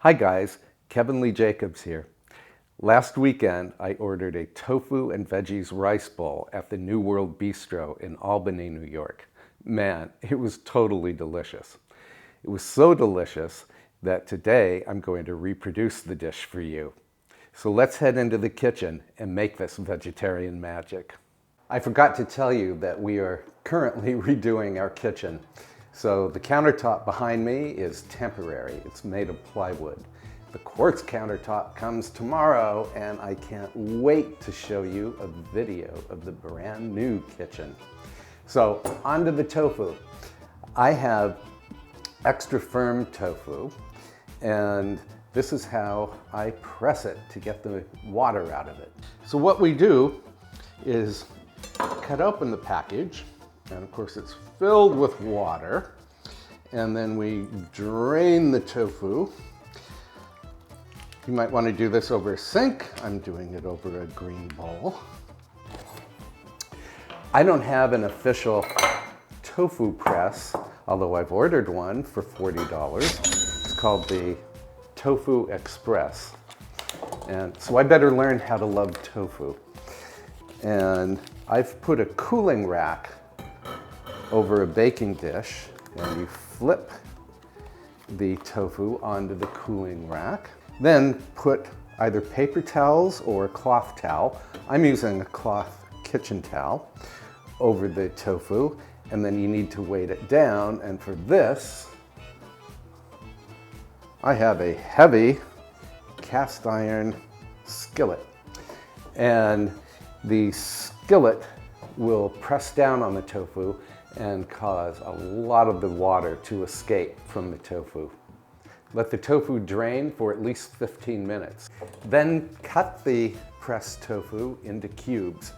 Hi guys, Kevin Lee Jacobs here. Last weekend, I ordered a tofu and veggies rice bowl at the New World Bistro in Albany, New York. Man, it was totally delicious. It was so delicious that today I'm going to reproduce the dish for you. So let's head into the kitchen and make this vegetarian magic. I forgot to tell you that we are currently redoing our kitchen. So the countertop behind me is temporary. It's made of plywood. The quartz countertop comes tomorrow, and I can't wait to show you a video of the brand new kitchen. So onto the tofu. I have extra firm tofu, and this is how I press it to get the water out of it. So what we do is cut open the package, and of course it's filled with water, and then we drain the tofu. You might want to do this over a sink. I'm doing it over a green bowl. I don't have an official tofu press, although I've ordered one for $40. It's called the Tofu Express. And so I better learn how to love tofu. And I've put a cooling rack over a baking dish, and you flip the tofu onto the cooling rack. Then put either paper towels or a cloth towel. I'm using a cloth kitchen towel over the tofu, and then you need to weight it down. And for this, I have a heavy cast iron skillet. And the skillet will press down on the tofu and cause a lot of the water to escape from the tofu. Let the tofu drain for at least 15 minutes. Then cut the pressed tofu into cubes.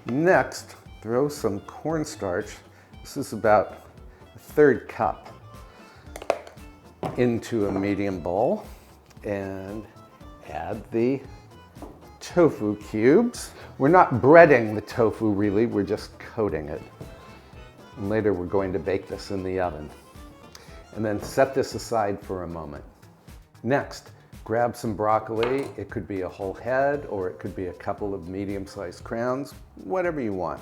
Next, throw some cornstarch. This is about a third cup into a medium bowl, and add the tofu cubes. We're not breading the tofu really, we're just coating it. And later we're going to bake this in the oven. And then set this aside for a moment. Next, grab some broccoli. It could be a whole head, or it could be a couple of medium-sized crowns, whatever you want.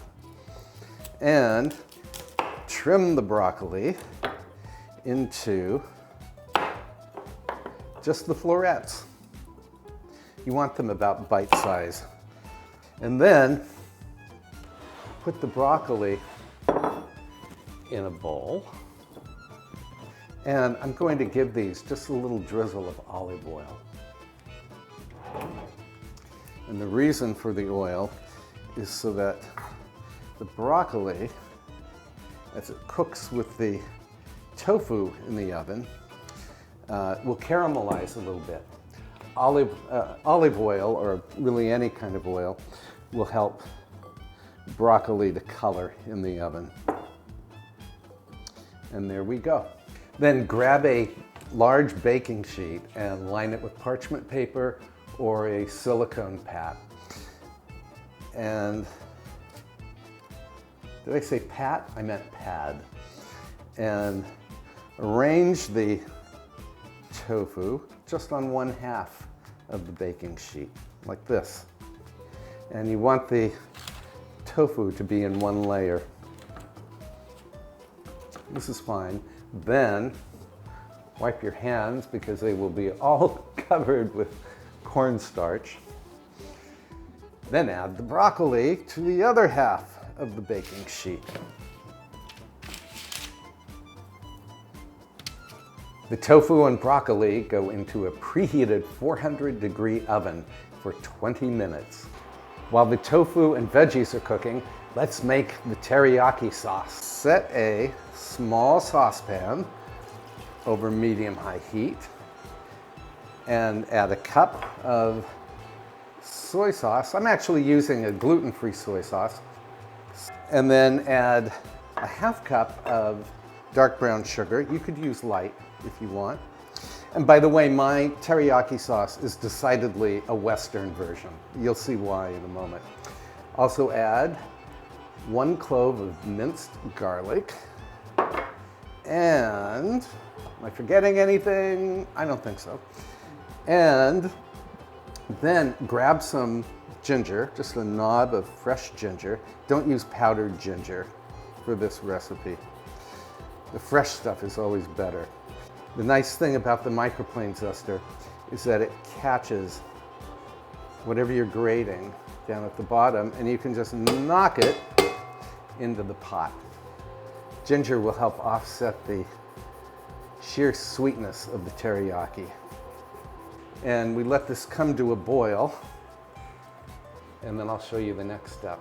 And trim the broccoli into just the florets. You want them about bite size. And then put the broccoli in a bowl. And I'm going to give these just a little drizzle of olive oil. And the reason for the oil is so that the broccoli, as it cooks with the tofu in the oven, will caramelize a little bit. Olive oil, or really any kind of oil, will help broccoli to color in the oven. And there we go. Then grab a large baking sheet and line it with parchment paper or a silicone pad. And did I say pat? I meant pad. And arrange the tofu just on one half of the baking sheet, like this. And you want the tofu to be in one layer. This is fine. Then wipe your hands, because they will be all covered with cornstarch. Then add the broccoli to the other half of the baking sheet. The tofu and broccoli go into a preheated 400-degree oven for 20 minutes. While the tofu and veggies are cooking, let's make the teriyaki sauce. Set a small saucepan over medium-high heat and add a cup of soy sauce. I'm actually using a gluten-free soy sauce. And then add a half cup of dark brown sugar. You could use light if you want. And by the way, my teriyaki sauce is decidedly a Western version. You'll see why in a moment. Also add 1 clove of minced garlic. And, am I forgetting anything? I don't think so. And then grab some ginger, just a knob of fresh ginger. Don't use powdered ginger for this recipe. The fresh stuff is always better. The nice thing about the microplane zester is that it catches whatever you're grating down at the bottom, and you can just knock it into the pot. Ginger will help offset the sheer sweetness of the teriyaki. And we let this come to a boil, and then I'll show you the next step.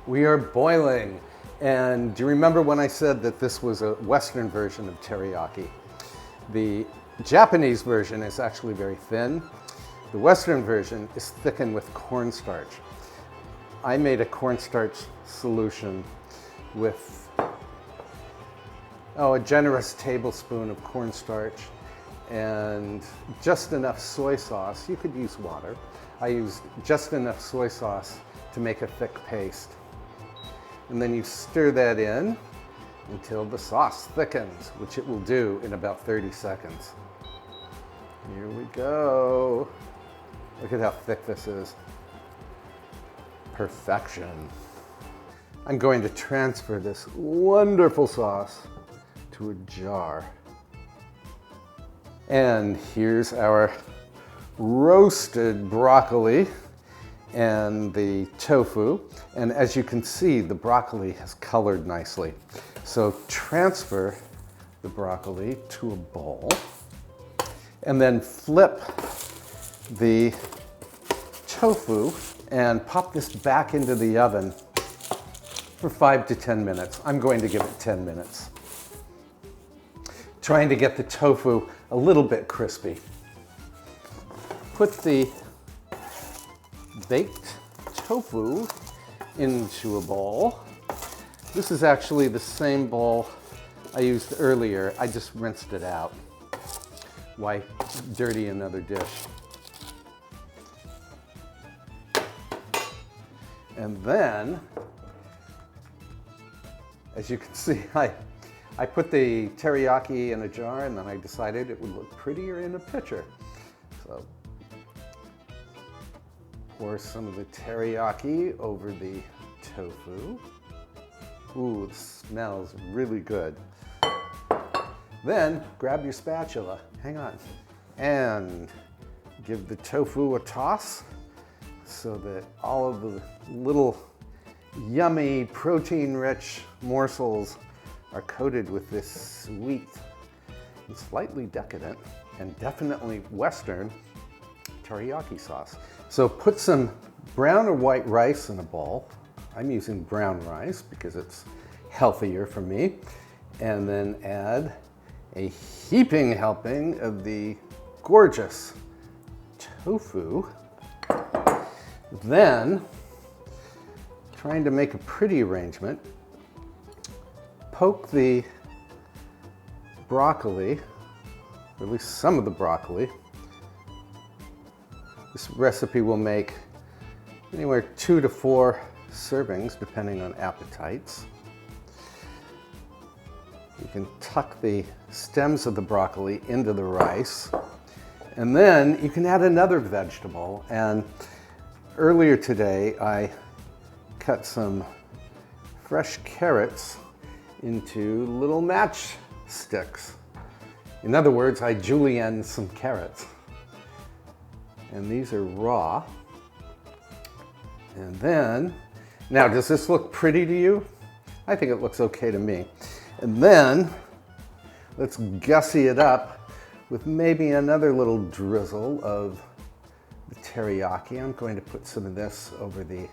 We are boiling. And do you remember when I said that this was a Western version of teriyaki? The Japanese version is actually very thin. The Western version is thickened with cornstarch. I made a cornstarch solution with a generous tablespoon of cornstarch and just enough soy sauce. You could use water. I used just enough soy sauce to make a thick paste. And then you stir that in until the sauce thickens, which it will do in about 30 seconds. Here we go. Look at how thick this is. Perfection. I'm going to transfer this wonderful sauce to a jar. And here's our roasted broccoli and the tofu. And as you can see, the broccoli has colored nicely. So transfer the broccoli to a bowl and then flip the tofu and pop this back into the oven for 5 to 10 minutes. I'm going to give it 10 minutes. Trying to get the tofu a little bit crispy. Put the baked tofu into a bowl. This is actually the same bowl I used earlier. I just rinsed it out. Why dirty another dish? And then, as you can see, I put the teriyaki in a jar, and then I decided it would look prettier in a pitcher. So pour some of the teriyaki over the tofu. Ooh, it smells really good. Then grab your spatula, hang on, and give the tofu a toss so that all of the little yummy protein-rich morsels are coated with this sweet and slightly decadent and definitely Western teriyaki sauce. So put some brown or white rice in a bowl. I'm using brown rice because it's healthier for me. And then add a heaping helping of the gorgeous tofu. Then, trying to make a pretty arrangement, poke the broccoli, or at least some of the broccoli. This recipe will make anywhere 2 to 4 servings, depending on appetites. You can tuck the stems of the broccoli into the rice, and then you can add another vegetable. And earlier today, I cut some fresh carrots into little matchsticks. In other words, I julienne some carrots. And these are raw. And then, now does this look pretty to you? I think it looks okay to me. And then, let's gussy it up with maybe another little drizzle of the teriyaki. I'm going to put some of this over the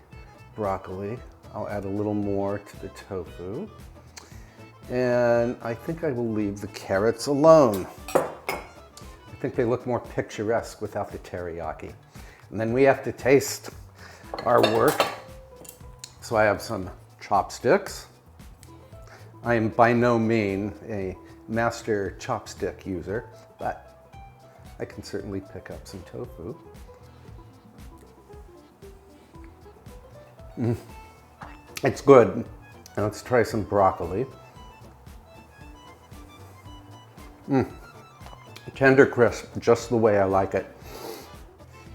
broccoli. I'll add a little more to the tofu. And I think I will leave the carrots alone. I think they look more picturesque without the teriyaki. And then we have to taste our work. So I have some chopsticks. I am by no means a master chopstick user, but I can certainly pick up some tofu. It's good. Now let's try some broccoli. Tender crisp, just the way I like it.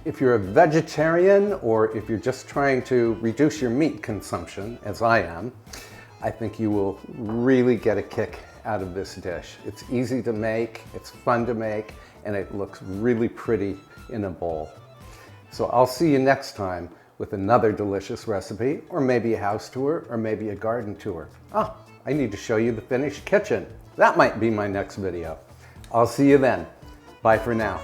If you're a vegetarian or if you're just trying to reduce your meat consumption, as I am, I think you will really get a kick out of this dish. It's easy to make, it's fun to make, and it looks really pretty in a bowl. So I'll see you next time with another delicious recipe, or maybe a house tour, or maybe a garden tour. Ah, I need to show you the finished kitchen. That might be my next video. I'll see you then. Bye for now.